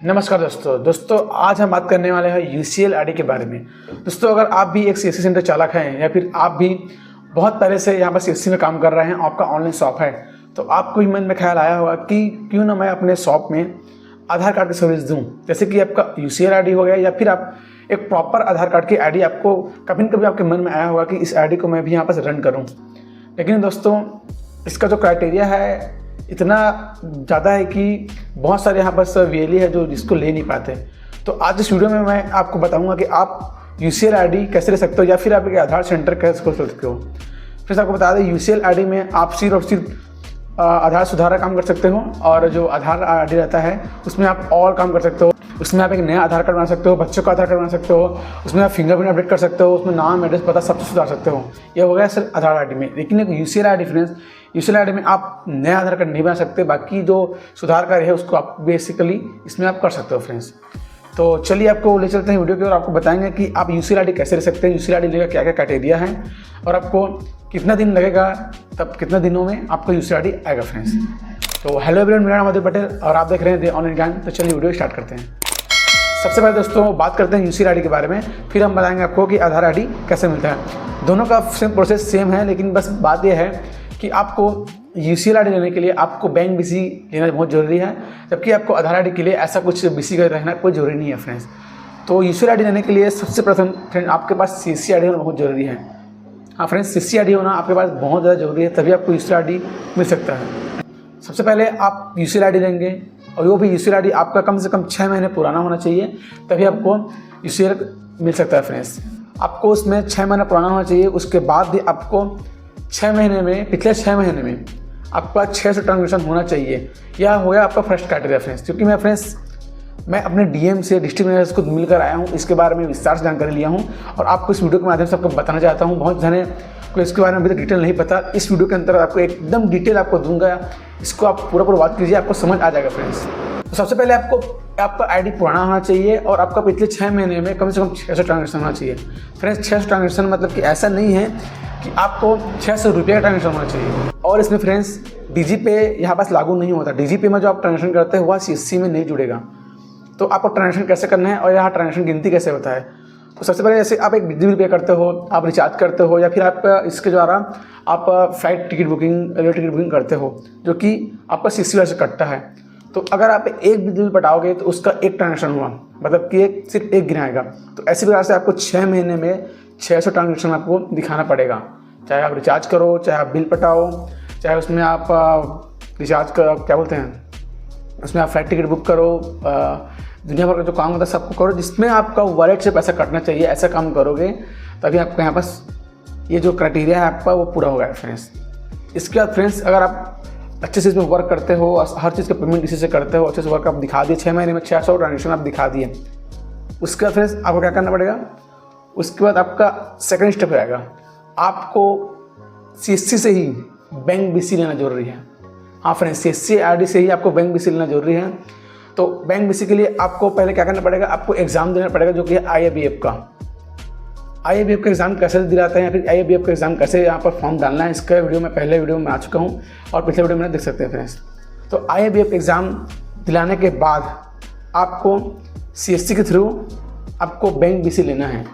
नमस्कार दोस्तों आज हम बात करने वाले हैं यूसीएल आईडी के बारे में। दोस्तों अगर आप भी एक सीएससी सेंटर चालक हैं या फिर आप भी बहुत पहले से यहाँ पर सीएससी में काम कर रहे हैं, आपका ऑनलाइन शॉप है, तो आपको भी मन में ख्याल आया होगा कि क्यों ना मैं अपने शॉप में आधार कार्ड की सर्विस दूँ। जैसे कि आपका यूसीएल आईडी हो गया या फिर आप एक प्रॉपर आधार कार्ड की आईडी, आपको कभी न कभी आपके मन में आया होगा कि इस आईडी को मैं भी यहाँ पर रन करूँ। लेकिन दोस्तों इसका जो क्राइटेरिया है इतना ज़्यादा है कि बहुत सारे यहाँ पर वीएलई है जो जिसको ले नहीं पाते। तो आज इस वीडियो में मैं आपको बताऊंगा कि आप यूसीएल आईडी कैसे ले सकते हो या फिर आप एक आधार सेंटर कैसे खोल सकते हो। फिर आपको बता दें यूसीएल आईडी में आप सिर्फ और सिर्फ आधार सुधार काम कर सकते हो, और जो आधार आईडी रहता है उसमें आप और काम कर सकते हो। उसमें आप एक नया आधार कार्ड बना सकते हो, बच्चों का आधार कार्ड बना सकते हो, उसमें आप फिंगरप्रिंट अपडेट कर सकते हो, उसमें नाम एड्रेस पता सब कुछ सुधार सकते हो। यह हो गया सिर्फ आधार आईडी में। लेकिन एक UCL ID friends, UCL ID में आप नया आधार कार्ड नहीं बना सकते, बाकी जो सुधार कार्य है उसको आप बेसिकली इसमें आप कर सकते हो फ्रेंड्स। तो चलिए आपको ले चलते हैं वीडियो की और आपको बताएंगे कि आप यूसीएल आईडी कैसे ले सकते हैं, यूसीएल आईडी लेगा क्या क्या क्राइटेरिया है और आपको कितना दिन लगेगा, तब कितना दिनों में आपको यूसीएल आईडी आएगा फ्रेंड्स। तो हेलो एवरीवन, मेरा नाम अदिल पटेल और आप देख रहे हैं द ऑनलाइन ज्ञान। तो चलिए वीडियो स्टार्ट करते हैं। सबसे पहले दोस्तों बात करते हैं यूसीएल आईडी के बारे में, फिर हम बताएंगे आपको कि आधार आईडी कैसे मिलता है। दोनों का प्रोसेस सेम है, लेकिन बस बात यह है कि आपको यूसीएल आईडी लेने के लिए आपको बैंक बीसी लेना बहुत ज़रूरी है, जबकि आपको आधार आईडी के लिए ऐसा कुछ बीसी का रहना कोई ज़रूरी नहीं है फ्रेंड्स। तो यूसीएल आईडी लेने के लिए सबसे प्रथम फ्रेंड आपके पास सीएससी आईडी होना बहुत ज़रूरी है। हाँ फ्रेंड्स, सीएससी आईडी होना आपके पास बहुत ज़्यादा ज़रूरी है, तभी आपको यूसीएल आईडी मिल सकता है। सबसे पहले आप यूसीएल आईडी लेंगे और वो भी यूसीएल आईडी आपका कम से कम 6 महीने पुराना होना चाहिए, तभी आपको यूसीएल मिल सकता है फ्रेंड्स। आपको उसमें 6 महीना पुराना होना चाहिए। उसके बाद भी आपको 6 महीने में, पिछले 6 महीने में आपका 600 ट्रांजेक्शन होना चाहिए। यह हो गया आपका फर्स्ट क्राइटेरिया फ्रेंड्स। क्योंकि मैं अपने डीएम से, डिस्ट्रिक्ट मैनेजर को मिलकर आया हूँ, इसके बारे में विस्तार से जानकारी लिया हूँ और आपको इस वीडियो के माध्यम से आपको बताना चाहता हूँ। बहुत जने को इसके बारे में अभी तक डिटेल नहीं पता, इस वीडियो के अंदर आपको एकदम डिटेल आपको दूंगा। इसको आप पूरा बात कीजिए, आपको समझ आ जाएगा फ्रेंड्स। तो सबसे पहले आपका आईडी पुराना होना चाहिए और आपका पिछले 6 महीने में कम से कम 600 ट्रांजेक्शन होना चाहिए फ्रेंड्स। 600 ट्रांजेक्शन मतलब कि ऐसा नहीं है कि आपको 600 रुपये का ट्रांजेक्शन होना चाहिए। और इसमें फ्रेंड्स डीजीपे यहाँ पास लागू नहीं होता। डीजीपे में जो आप ट्रांजेक्शन करते हैं वह सीएससी में नहीं जुड़ेगा। तो आपको ट्रांजेक्शन कैसे करना है और यहाँ ट्रांजेक्शन गिनती कैसे होता है। तो सबसे पहले जैसे आप एक बिजली बिल पे करते हो, आप रिचार्ज करते हो, या फिर आप इसके द्वारा आप flight ticket booking, railway ticket booking करते हो, जो कि आपका सीएससी से कटता है। तो अगर आप एक बिजली बिल पटाओगे तो उसका एक ट्रांजेक्शन हुआ, मतलब कि सिर्फ एक गिनाएगा। तो ऐसी प्रकार से आपको 6 महीने में 600 ट्रांजेक्शन आपको दिखाना पड़ेगा। चाहे आप रिचार्ज करो, चाहे आप बिल पटाओ, चाहे उसमें आप रिचार्ज कर क्या बोलते हैं, उसमें आप फ्लाइट टिकट बुक करो, दुनिया भर का जो काम होता है सबको करो, जिसमें आपका वॉलेट से पैसा कटना चाहिए। ऐसा काम करोगे तभी आपको यहाँ पास ये जो क्राइटेरिया है आपका वो पूरा होगा फ्रेंड्स। इसके बाद फ्रेंड्स अगर आप अच्छे से इसमें वर्क करते हो, हर चीज़ का पेमेंट इसी से करते हो, अच्छे से वर्क आप दिखा दिए, 6 महीने में 600 ट्रांजेक्शन आप दिखा दिए, उसके बाद फ्रेंड्स आपको क्या करना पड़ेगा। उसके बाद आपका सेकंड स्टेप रहेगा, आपको सीएससी से ही बैंक बीसी लेना जरूरी है। हाँ फ्रेंड्स, सीएससी आईडी से ही आपको बैंक बीसी लेना जरूरी है। तो बैंक बीसी के लिए आपको पहले क्या करना पड़ेगा, आपको एग्ज़ाम देना पड़ेगा, जो कि है आईएबीएफ का। आईएबीएफ का एग्ज़ाम कैसे दिलाते हैं या फिर आईएबीएफ का एग्ज़ाम कैसे यहाँ पर फॉर्म डालना है, इसका वीडियो मैं पहले वीडियो में आ चुका हूँ और पिछले वीडियो में देख सकते हैं फ्रेंड्स। तो आईएबीएफ एग्ज़ाम दिलाने के बाद आपको सीएससी के थ्रू आपको बैंक बीसी लेना है।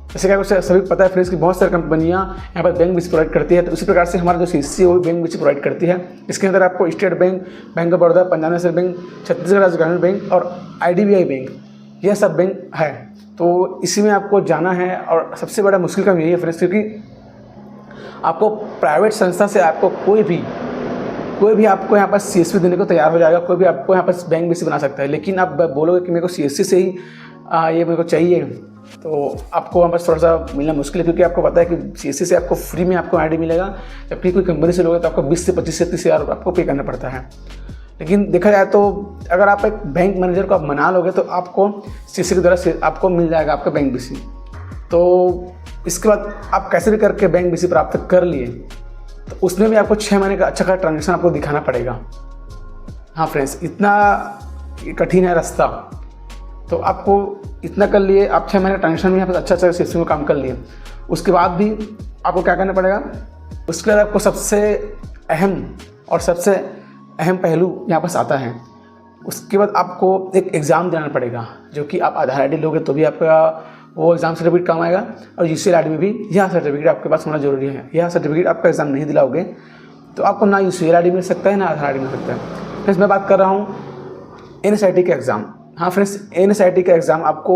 जैसे क्या आपको सभी पता है फ्रेंड्स कि बहुत सारी कंपनियां यहाँ पर बैंक बीसी प्रोवाइड करती है। तो उसी प्रकार से हमारा जो सीएससी है वो बैंक बीसी प्रोवाइड करती है। इसके अंदर आपको state bank, bank of Baroda, Punjab national bank, Chhattisgarh राज्य ग्रामीण बैंक और आईडीबीआई बैंक, यह सब बैंक है। तो इसी में आपको जाना है और सबसे बड़ा मुश्किल काम यही है फ्रेंड्स, क्योंकि आपको प्राइवेट संस्था से आपको कोई भी आपको यहाँ पर सीएससी देने को तैयार हो जाएगा, कोई भी आपको यहाँ पर बैंक बीसी बना सकता है। लेकिन आप बोलोगे कि मेरे को सीएससी से ही ये मेरे को चाहिए, तो आपको वहाँ पर थोड़ा सा मिलना मुश्किल है, क्योंकि आपको पता है कि सीएससी से आपको फ्री में आपको आईडी मिलेगा, जबकि कोई कंपनी से लोगे तो आपको 20 से 25 से 30 हज़ार आपको पे करना पड़ता है। लेकिन देखा जाए तो अगर आप एक बैंक मैनेजर को आप मना लोगे तो आपको सीएससी के द्वारा आपको मिल जाएगा आपका बैंक बीसी। तो इसके बाद आप कैसे भी करके बैंक बीसी प्राप्त कर लिए, तो उसमें भी आपको 6 महीने का अच्छा खासा ट्रांजेक्शन आपको दिखाना पड़ेगा। हाँ फ्रेंड्स, इतना कठिन है रास्ता। तो आपको इतना कर लिए, आप 6 महीने ट्रांजेक्शन में यहाँ पर अच्छा सीएससी में काम कर लिए। उसके बाद भी आपको क्या करना पड़ेगा, उसके बाद आपको सबसे अहम पहलू यहाँ पास आता है। उसके बाद आपको एक एग्ज़ाम देना पड़ेगा, जो कि आप आधार ID लोगे तो भी आपका वो एग्ज़ाम सर्टिफिकेट काम आएगा। और UCL ID में भी यह सर्टिफिकेट आपके पास होना जरूरी है। यह सर्टिफिकेट आपका एग्ज़ाम नहीं दिलाओगे तो आपको ना UCL ID मिल सकता है ना आधार ID मिल सकता है। फ्रेंड्स मैं बात कर रहा हूँ NSIT का एग्ज़ाम। हाँ फ्रेंड्स, NSIT का एग्ज़ाम आपको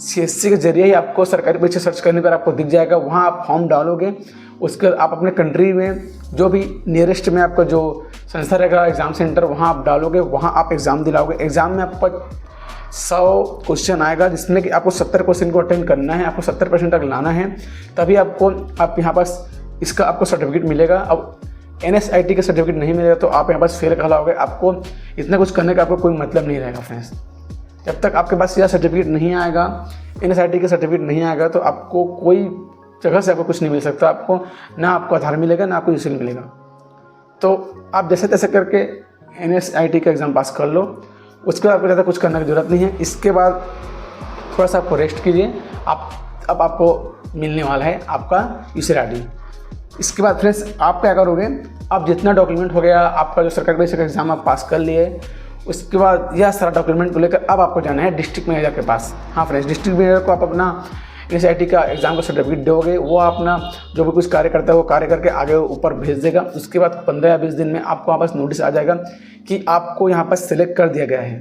CSC के जरिए ही आपको सरकारी परीक्षा सर्च करने पर आपको दिख जाएगा। वहाँ आप फॉर्म डालोगे, उसके बाद आप अपने कंट्री में जो भी नियरेस्ट में आपका जो संस्था रहेगा एग्ज़ाम सेंटर, वहाँ आप डालोगे, वहाँ आप एग्ज़ाम दिलाओगे। एग्ज़ाम में आपका 100 क्वेश्चन आएगा, जिसमें कि आपको 70 क्वेश्चन को अटेंड करना है, आपको 70% तक लाना है, तभी आप यहाँ पास इसका आपको सर्टिफिकेट मिलेगा। अब NSIT का सर्टिफिकेट नहीं मिलेगा तो आप यहाँ पास फेल कहलाओगे। आपको इतना कुछ करने का आपको कोई मतलब नहीं रहेगा फ्रेंड्स। जब तक आपके पास यह सर्टिफिकेट नहीं आएगा, NSIT का सर्टिफिकेट नहीं आएगा, तो आपको कोई जगह से आपको कुछ नहीं मिल सकता। आपको ना आपको आधार मिलेगा ना आपको UCL मिलेगा। तो आप जैसे तैसे करके NSIT का एग्ज़ाम पास कर लो, उसके बाद आपको ज़्यादा कुछ करने की ज़रूरत नहीं है। इसके बाद थोड़ा सा आपको रेस्ट कीजिए। अब आपको मिलने वाला है आपका UCL ID। इसके बाद फ्रेंड्स आप क्या करोगे, आप जितना डॉक्यूमेंट हो गया, आपका जो सरकारी परीक्षा का एग्ज़ाम आप पास कर लिए, उसके बाद यह सारा डॉक्यूमेंट को लेकर अब आपको जाना है डिस्ट्रिक्ट मैनेजर के पास। हाँ फ्रेंड्स, डिस्ट्रिक्ट मैनेजर को आप अपना NSIT का एग्ज़ाम का सर्टिफिकेट दोगे, वो अपना जो भी कुछ कार्य करता है वो कार्य करके आगे ऊपर भेज देगा। उसके बाद 15 या 20 दिन में आपको वहाँ पास नोटिस आ जाएगा कि आपको यहाँ पर सेलेक्ट कर दिया गया है।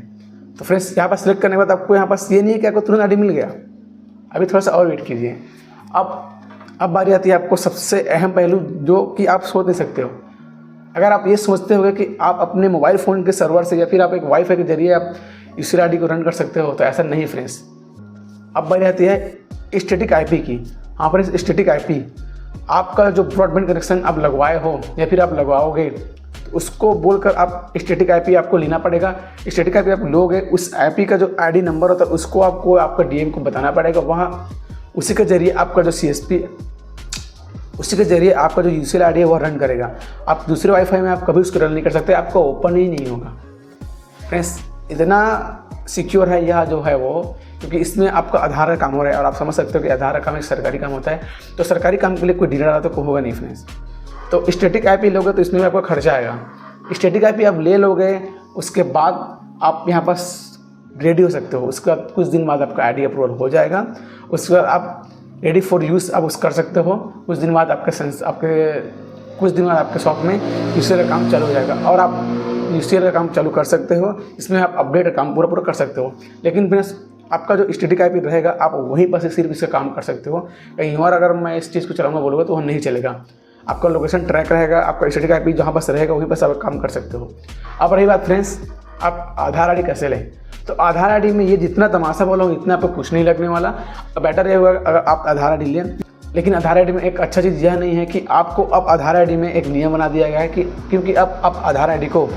तो फ्रेंड्स यहाँ पर सेलेक्ट करने के बाद आपको यहाँ पास ये नहीं है कि आपको तुरंत ID मिल गया, अभी थोड़ा सा और वेट कीजिए। अब बारी आती है आपको सबसे अहम पहलू, जो कि आप सोच नहीं सकते हो। अगर आप ये सोचते होगे कि आप अपने मोबाइल फ़ोन के सर्वर से या फिर आप एक वाईफाई के जरिए आप UCL ID को रन कर सकते हो, तो ऐसा नहीं फ्रेंड्स। अब बारी आती है स्टैटिक IP की। हाँ फ्रेंड्स, स्टैटिक IP आपका जो ब्रॉडबैंड कनेक्शन आप लगवाए हो या फिर आप लगवाओगे, उसको बोलकर आप स्टैटिक IP आपको लेना पड़ेगा। स्टैटिक IP आप लोगे, उस IP का जो ID नंबर होता है उसको आपको आपका DM को बताना पड़ेगा। वहाँ उसी के जरिए आपका जो CSP, उसी के जरिए आपका जो UCL ID है वो रन करेगा। आप दूसरे वाईफाई में आप कभी उसको रन नहीं कर सकते, आपका ओपन ही नहीं होगा। फ्रेंड्स इतना सिक्योर है यह जो है वो, क्योंकि इसमें आपका आधार का काम हो रहा है। और आप समझ सकते हो कि आधार का काम एक सरकारी काम होता है, तो सरकारी काम के लिए कोई डीलर तो होगा नहीं फ्रेंड्स। तो स्टैटिक IP लोगे तो इसमें आपका खर्चा आएगा। स्टैटिक IP आप ले लोगे, उसके बाद आप यहाँ पास रेडी हो सकते हो। उसके बाद कुछ दिन बाद आपका ID अप्रूवल हो जाएगा। उसके बाद आप रेडी फॉर यूज़ आप उस कर सकते हो। कुछ दिन बाद आपके शॉप में UCL का काम चालू हो जाएगा और आप UCL का काम चालू कर सकते हो। इसमें आप अपडेट का काम पूरा कर सकते हो। लेकिन फ्रेंड्स आपका जो स्टैटिक IP रहेगा, आप वहीं पर से सिर्फ इसका काम कर सकते हो। कहीं और अगर मैं इस चीज़ को चलाऊंगा बोलूँगा तो वह नहीं चलेगा। आपका लोकेशन ट्रैक रहेगा, आपका स्टैटिक IP जहाँ पर रहेगा वहीं पर आप काम कर सकते हो। अब रही बात फ्रेंड्स, आप आधार ID कैसे लें, तो आधार ID में ये जितना तमाशा बोला हूँ इतना आपको कुछ नहीं लगने वाला। बेटर ये होगा अगर आप आधार ID लें। लेकिन आधार ID में एक अच्छा चीज़ यह नहीं है कि आपको अब आधार ID में एक नियम बना दिया गया है कि क्योंकि अब आप आधार ID को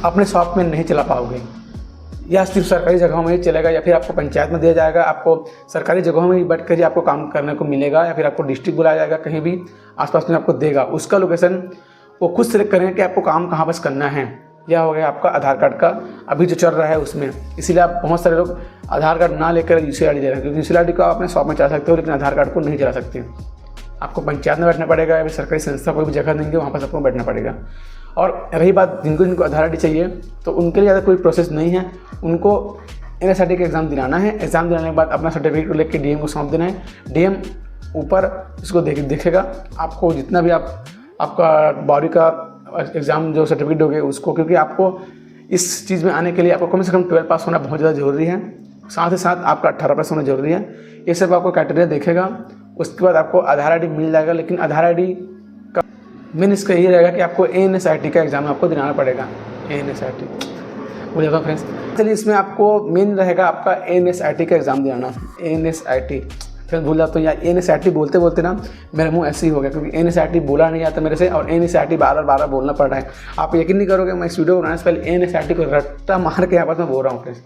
अपने शॉप में नहीं चला पाओगे, या सिर्फ सरकारी जगहों में ही चलेगा, या फिर आपको पंचायत में दिया जाएगा। आपको सरकारी जगहों में ही बैठ कर ही आपको काम करने को मिलेगा, या फिर आपको डिस्ट्रिक्ट बुलाया जाएगा, कहीं भी आसपास में आपको देगा। उसका लोकेशन वो खुद सेलेक्ट करेंगे कि आपको काम कहाँ बस करना है। यह हो गया आपका आधार कार्ड का अभी जो चल रहा है उसमें। इसीलिए आप बहुत सारे लोग आधार कार्ड ना लेकर UCL ID ले रहे हैं, क्योंकि UCL ID को आप अपने शॉप में चला सकते हो, लेकिन आधार कार्ड को नहीं चला सकते। आपको पंचायत में बैठना पड़ेगा, या फिर सरकारी संस्था कोई भी जगह देंगे वहाँ पर आपको बैठना पड़ेगा। और रही बात जिनको आधार ID चाहिए, तो उनके लिए ज़्यादा कोई प्रोसेस नहीं है। उनको NSIT का एग्ज़ाम दिलाना है। एग्ज़ाम दिलाने के बाद अपना सर्टिफिकेट को लेकर DM को सौंप देना है। DM ऊपर इसको देखेगा आपको जितना भी आपका बॉडी का एग्ज़ाम जो सर्टिफिकेट दोगे उसको, क्योंकि आपको इस चीज़ में आने के लिए आपको कम से कम 12 पास होना बहुत ज़्यादा ज़रूरी है। साथ ही साथ आपका 18 पास होना ज़रूरी है। ये सब आपको क्राइटेरिया देखेगा। उसके बाद आपको आधार ID मिल जाएगा। लेकिन आधार ID का मेन इसका ये रहेगा कि आपको NSIT का एग्ज़ाम आपको दिलाना पड़ेगा। NSIT बोल जाता हूँ फ्रेंड्स। चलिए इसमें आपको मेन रहेगा आपका NSIT का एग्ज़ाम दिलाना। NSIT फिर भूल जाता हूँ यार, NSIT बोलते बोलते ना मेरा मुंह ऐसे ही हो गया, क्योंकि NSIT बोला नहीं आता मेरे से, और NSIT बार बोलना पड़ रहा है। आप यकीन नहीं करोगे, मैं इस वीडियो बनाने से पहले NSIT को रट्टा मार के यहाँ पर मैं बोल रहा हूँ फ्रेंड्स।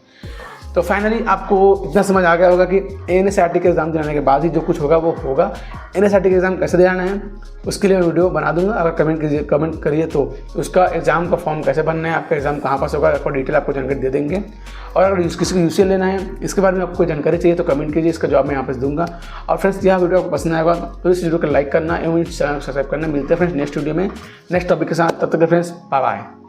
तो फाइनली आपको इतना समझ आ गया होगा कि NSIT के एग्ज़ाम दिलाने के बाद ही जो कुछ होगा वो होगा। NSIT के एग्ज़ाम कैसे दिलाना है उसके लिए मैं वीडियो बना दूंगा। अगर कमेंट करिए तो उसका एग्ज़ाम का फॉर्म कैसे भरना है, आपका एग्ज़ाम कहाँ पास होगा, आपको डिटेल आपको जानकारी दे देंगे। और अगर किसी को UCL लेना है, इसके बारे में आपको कोई जानकारी चाहिए तो कमेंट कीजिए, इसका जवाब मैं यहाँ पर दूंगा। और फ्रेंड्स यह वीडियो आपको पसंद आएगा तो इस वीडियो को लाइक करना एवं इस चैनल को सब्सक्राइब करना। मिलते हैं फ्रेंड्स नेक्स्ट वीडियो में नेक्स्ट टॉपिक के साथ। तब तक फ्रेंड्स बाय बाय।